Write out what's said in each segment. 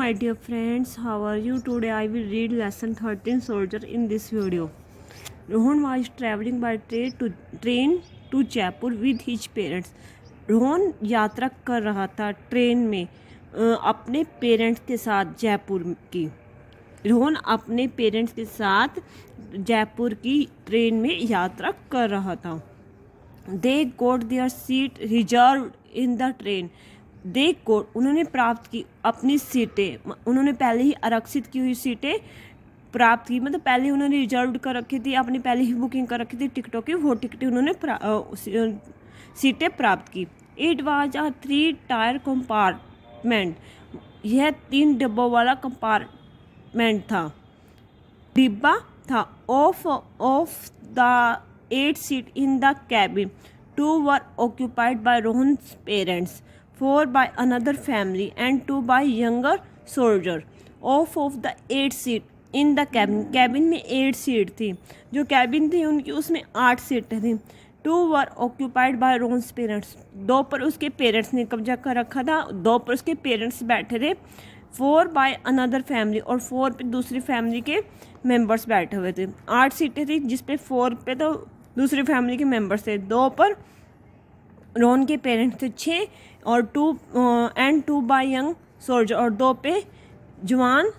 my dear friends, how are you? Today I will read lesson 13 soldier in this video. Rohan was traveling by train to Jaipur with his parents. Rohan यात्रा कर रहा था train में अपने parents के साथ जयपुर की। रोहन अपने पेरेंट्स के साथ जयपुर की ट्रेन में यात्रा कर रहा था। They got their seat reserved in the train. They got उन्होंने प्राप्त की अपनी सीटें, उन्होंने पहले ही आरक्षित की हुई सीटें प्राप्त की, मतलब पहले उन्होंने रिजर्व कर रखी थी, अपनी पहले ही बुकिंग कर रखी थी टिकटों की, वो टिकटें उन्होंने सीटें प्राप्त की। It was a 3 tier compartment. यह 3 डिब्बों वाला कंपार्टमेंट था, डिब्बा था। Of the 8 seat in the cabin, 2 were occupied by Rohan's parents, 4 by another family and 2 by younger soldier. Of the 8 seat in the cabin, cabin में 8 सीट थी, जो cabin थी उनकी उसमें 8 सीटें थी। 2 were occupied by Rohan's parents, 2 पर उसके पेरेंट्स ने कब्जा कर रखा था, 2 पर उसके पेरेंट्स बैठे थे। 4 बाय अनदर फैमिली, और 4 पे दूसरी फैमिली के मेंबर्स बैठे हुए थे। 8 सीटें थी जिसपे 4 पे तो दूसरी फैमिली के मेंबर्स थे, 2 पर रोहन के पेरेंट्स थे 6, और 2 बाय यंग सोल्जर, और 2 पे जवान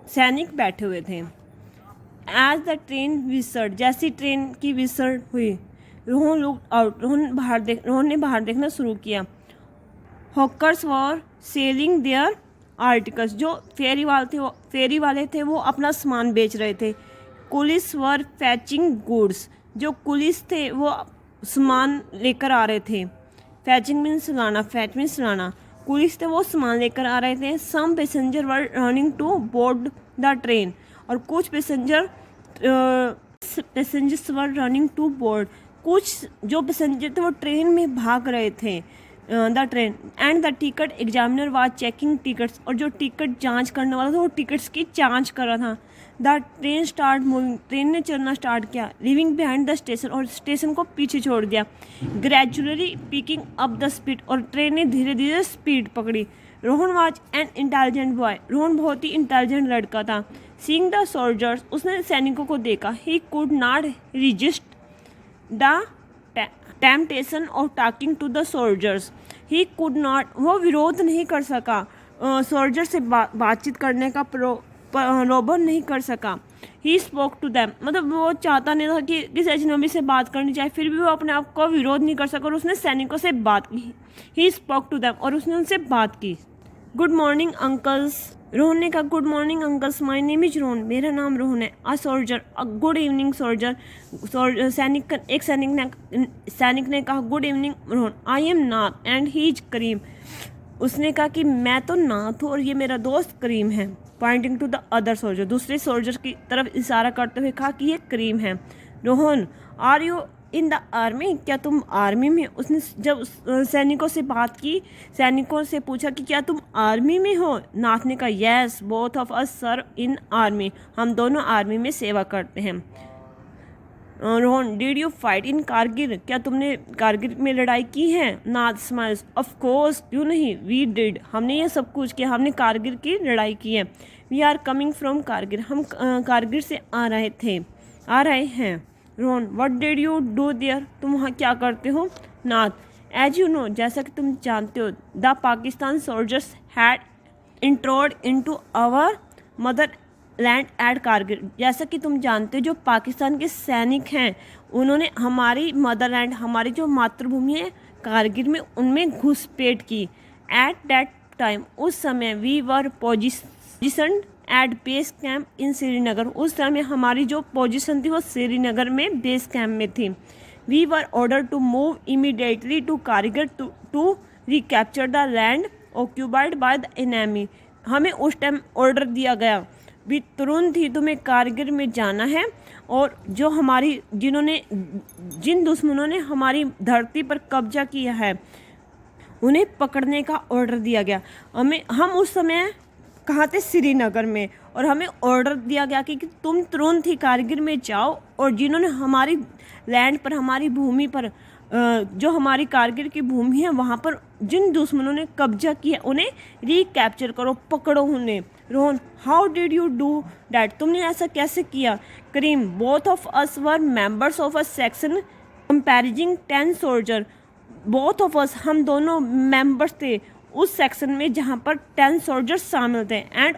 सैनिक बैठे हुए थे। एज द ट्रेन विसर्ड, जैसी ट्रेन की विसर्ड हुई, रोहन लुक आउट, रोहन ने बाहर देखना शुरू किया। Hawkers were selling their articles, जो फेरी वाले थे वो अपना सामान बेच रहे थे। कुलिस वर फैचिंग गुड्स, जो कुलिस थे वो सामान लेकर आ रहे थे। फैचिंग मीन्स लाना, फैच मीन्स लाना। कुलिस थे वो सामान लेकर आ रहे थे। Some passenger were running to board the train, और कुछ passengers were running to board, कुछ जो पैसेंजर थे वो ट्रेन में भाग रहे थे the train. And the ticket examiner was checking tickets, और जो टिकट जांच करने वाला था वो टिकट्स की जांच कर रहा था। The train start moving, train ने चलना स्टार्ट किया। लिविंग बिहाइंड द स्टेशन, और स्टेशन को पीछे छोड़ दिया। Gradually picking up the speed, और ट्रेन ने धीरे धीरे स्पीड पकड़ी। Rohan was an intelligent boy, Rohan बहुत ही इंटेलिजेंट लड़का था। सीइंग द सोल्जर्स, उसने सैनिकों को देखा। He could not resist the temptation of talking to the soldiers. He could not, वो विरोध नहीं कर सका, सोल्जर से बातचीत करने का प्रलोभन नहीं कर सका। ही स्पोक टू दैम, मतलब वो चाहता नहीं था कि किसी अजनबी से बात करनी चाहिए, फिर भी वो अपने आप को विरोध नहीं कर सका, और उसने सैनिकों से बात की। ही स्पोक टू दैम, और उसने उनसे बात की। गुड मॉर्निंग अंकल्स, रोहन ने कहा good morning uncles, my name is Rohan, मेरा नाम रोहन है। A soldier, a good evening soldier, एक सैनिक ने कहा good evening Rohan. I am Nath and he is Karim, उसने कहा कि मैं तो नाथ हूँ और ये मेरा दोस्त करीम है। Pointing to the other soldier, दूसरे सोल्जर की तरफ इशारा करते हुए कहा कि ये करीम है। Rohan, are you in the army, क्या तुम आर्मी में? उसने जब सैनिकों से बात की, सैनिकों से पूछा कि क्या तुम आर्मी में हो? नाथ ने कहा yes, both of us serve in army, हम दोनों आर्मी में सेवा करते हैं। Rohan, did you fight in Kargil, क्या तुमने कारगिल में लड़ाई की है? नाथ स्माइल्स, ऑफ कोर्स, क्यों नहीं, वी डिड, हमने ये सब कुछ किया, हमने कारगिल की लड़ाई की है। We are coming from Kargil, हम कारगिल से आ रहे हैं। Rohan, what did you do there, तुम वहाँ क्या करते हो? नाथ, एज यू नो, जैसा कि तुम जानते हो, the Pakistan soldiers had intruded into our mother land at Kargil, जैसा कि तुम जानते हो जो पाकिस्तान के सैनिक हैं उन्होंने हमारी मदरलैंड, हमारी जो मातृभूमि है कारगिल में, उनमें घुसपैठ की। एट दैट टाइम, उस समय, we were position at base camp in Srinagar, उस समय हमारी जो पोजीशन थी वो श्रीनगर में बेस कैंप में थी। We were order to move immediately to Kargil to recapture the land occupied by the enemy, हमें उस टाइम ऑर्डर दिया गया भी तुरंत ही तुम्हें कारगिल में जाना है, और जो जिन दुश्मनों ने हमारी धरती पर कब्जा किया है उन्हें पकड़ने का ऑर्डर दिया गया। हम उस समय कहाँ थे? श्रीनगर में, और हमें ऑर्डर दिया गया कि तुम तुरंत ही कारगिल में जाओ, और जिन्होंने हमारी लैंड पर, हमारी भूमि पर, जो हमारी कारगिल की भूमि है वहाँ पर जिन दुश्मनों ने कब्जा किया उन्हें रिकैप्चर करो, पकड़ो उन्हें। Rohan, how did you do that, तुमने ऐसा कैसे किया? Karim, both of us were members of a section comprising 10 soldier. Both of us, हम दोनों मेंबर्स थे उस सेक्शन में जहाँ पर 10 सोल्जर्स शामिल थे, एंड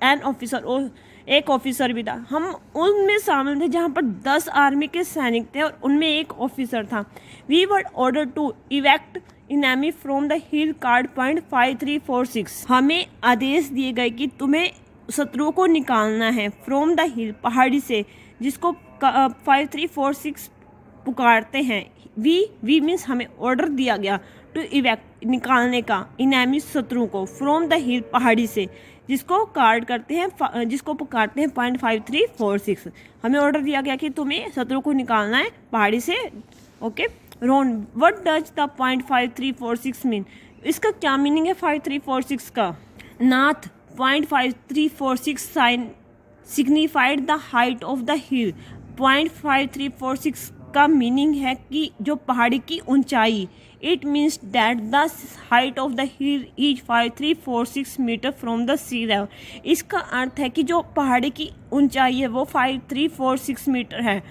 एन ऑफिसर, एक ऑफिसर भी था। हम उनमें शामिल थे जहाँ पर 10 आर्मी के सैनिक थे और उनमें एक ऑफिसर था। We were order to evict enemy from the hill card point 5346। हमें आदेश दिए गए कि तुम्हें शत्रुओं को निकालना है फ्रॉम द हिल, पहाड़ी से, जिसको 5346 पुकारते हैं। वी मीन्स हमें ऑर्डर दिया गया टू इवैक्ट, निकालने का, इनेमी शत्रुओं को, फ्रॉम द हिल, पहाड़ी से, जिसको कार्ड करते हैं, जिसको पुकारते हैं 5346। हमें ऑर्डर दिया गया कि तुम्हें शत्रु को निकालना है पहाड़ी से। Okay Ron, what does the 5346 mean, इसका क्या मीनिंग है 5346 का? Nath, 5346 signified the height of the hill. 5346 का मीनिंग है कि जो पहाड़ी की ऊंचाई। It means that the height of the hill is 5346 metre from the sea level. इसका अर्थ है कि जो पहाड़ी की ऊंचाई है वो 5346 मीटर है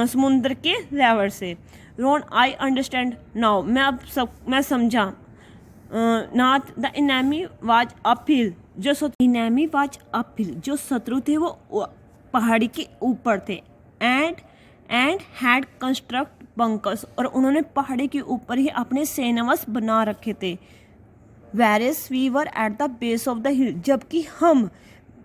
समुद्र के लेवल से। रोन, आई अंडरस्टैंड नाउ, मैं समझा। Nath, the enemy was uphill, enemy was uphill, जो शत्रु थे वो पहाड़ी के ऊपर थे। एंड हैड कंस्ट्रक्ट बंकर्स, और उन्होंने पहाड़ी के ऊपर ही अपने सेनावास बना रखे थे। Whereas we were at the base of the hill, जबकि हम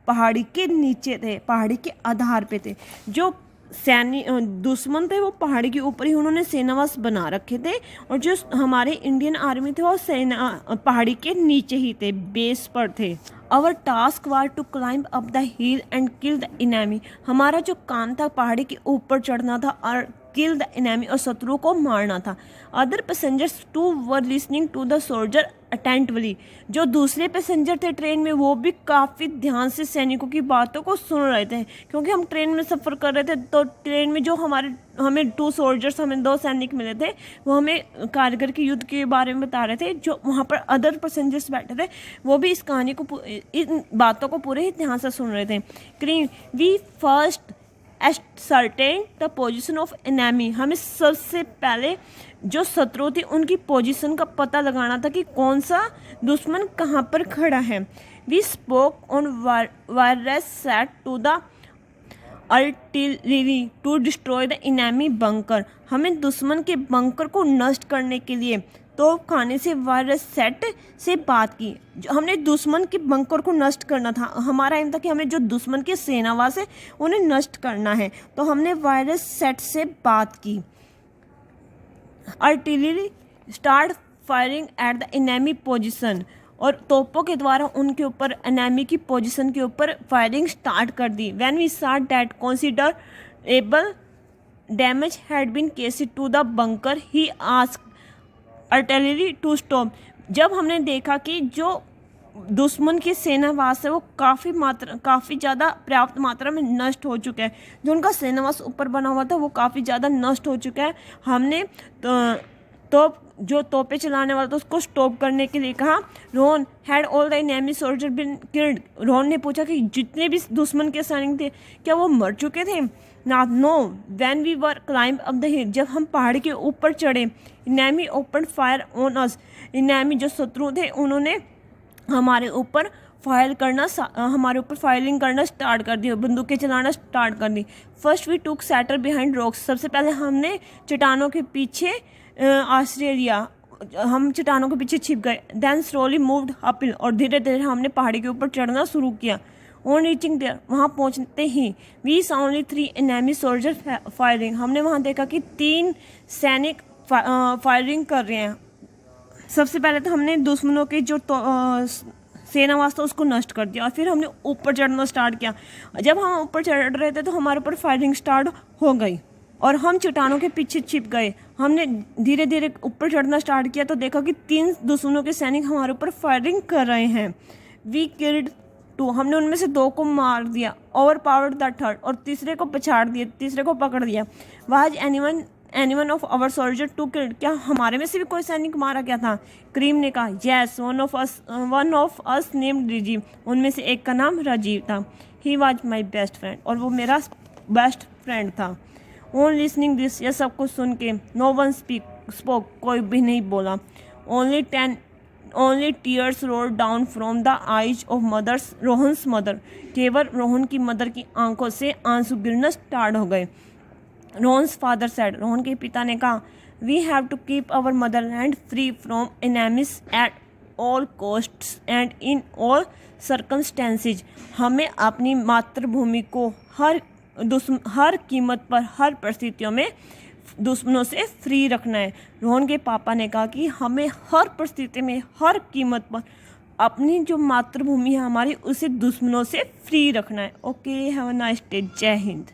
पहाड़ी के नीचे थे, पहाड़ी के आधार पे थे। जो दुश्मन थे वो पहाड़ी के ऊपर ही उन्होंने सेनावास बना रखे थे, और जो हमारे इंडियन आर्मी थे वो पहाड़ी के नीचे ही थे, बेस पर थे। Our task was to climb up the hill and kill the enemy, हमारा जो काम था पहाड़ी के ऊपर चढ़ना था और किल द इनेमी, और शत्रुओं को मारना था। Other passengers too were listening to the soldier attentively, जो दूसरे पैसेंजर थे ट्रेन में वो भी काफ़ी ध्यान से सैनिकों की बातों को सुन रहे थे, क्योंकि हम ट्रेन में सफ़र कर रहे थे। तो ट्रेन में जो हमें 2 सोल्जर्स, हमें 2 सैनिक मिले थे, वो हमें कारगिल के युद्ध के बारे में बता रहे थे। जो वहाँ पर अदर पैसेंजर्स बैठे थे वो भी इस कहानी को, इन बातों को पूरे ही ध्यान से सुन रहे थे। Karim, we first ascertain the position of enemy, हमें सबसे पहले जो शत्रु थी उनकी पोजीशन का पता लगाना था कि कौन सा दुश्मन कहाँ पर खड़ा है। We spoke on wireless set to the artillery to destroy the enemy bunker, हमें दुश्मन के बंकर को नष्ट करने के लिए तोप खाने से वायरस सेट से बात की। जो हमने दुश्मन के बंकर को नष्ट करना था, हमारा एम था कि हमें जो दुश्मन के सेनावास है उन्हें नष्ट करना है, तो हमने वायरस सेट से बात की। Artillery start firing at the enemy position, और तोपों के द्वारा उनके ऊपर, एनेमी की पोजीशन के ऊपर फायरिंग स्टार्ट कर दी। When we saw that considerable damage had been caused to the bunker, he asked artillery to stop, जब हमने देखा कि जो दुश्मन की सेनावास है वो काफ़ी ज़्यादा पर्याप्त मात्रा में नष्ट हो चुका है, जो उनका सेनावास ऊपर बना हुआ था वो काफ़ी ज़्यादा नष्ट हो चुका है, हमने जो तोपे चलाने वाला था उसको स्टॉप करने के लिए कहा। Rohan, had all the enemy soldier been killed, Rohan ने पूछा कि जितने भी दुश्मन के सैनिक थे क्या वो मर चुके थे? No, when we were climb up the hill, जब हम पहाड़ी के ऊपर चढ़े, enemy open fire on us, enemy जो शत्रु थे उन्होंने हमारे ऊपर फायरिंग करना स्टार्ट कर दी, बंदूकें चलाना स्टार्ट कर दी। First we took shelter behind rocks, सबसे पहले हमने चट्टानों के पीछे आश्रय लिया, हम चट्टानों के पीछे छिप गए। देन स्लोली मूव्ड अपहिल, और धीरे धीरे हमने पहाड़ी के ऊपर चढ़ना शुरू किया। ऑन रीचिंग देयर, वहाँ पहुँचते ही we saw only 3 enemy soldier firing, हमने वहाँ देखा कि 3 सैनिक फायरिंग कर रहे हैं। सबसे पहले तो हमने दुश्मनों के जो सेनावास था उसको नष्ट कर दिया, और फिर हमने ऊपर चढ़ना स्टार्ट किया। जब हम ऊपर चढ़ रहे थे तो हमारे ऊपर फायरिंग स्टार्ट हो गई और हम चट्टानों के पीछे छिप गए। हमने धीरे धीरे ऊपर चढ़ना स्टार्ट किया तो देखा कि 3 दुश्मनों के सैनिक हमारे ऊपर फायरिंग कर रहे हैं। वी किल्ड 2, हमने उनमें से 2 को मार दिया। ओवर पावर्ड द थर्ड, और तीसरे को पछाड़ दिया, तीसरे को पकड़ दिया। Was anyone anyone of our soldier too killed, क्या हमारे में से भी कोई सैनिक मारा गया था? करीम ने कहा yes, one of us named Rajiv, उनमें से एक का नाम राजीव था। He was my best friend, और वो मेरा बेस्ट फ्रेंड था। ऑन लिसनिंग दिस, यह सब कुछ सुन के नो वन स्पोक, कोई भी नहीं बोला। Only tears roll down from the eyes of mothers Rohan's mother, केवल रोहन की मदर की आंखों से आंसू गिरना स्टार्ट हो गए। रोहन्स फादर सेड, रोहन के पिता ने कहा we have to keep our mother land free from enemies at all costs and in all circumstances, हमें अपनी मातृभूमि को हर कीमत पर, हर परिस्थितियों में दुश्मनों से फ्री रखना है। रोहन के पापा ने कहा कि हमें हर परिस्थिति में, हर कीमत पर अपनी जो मातृभूमि है हमारी, उसे दुश्मनों से फ्री रखना है। Okay, have a nice day. जय हिंद।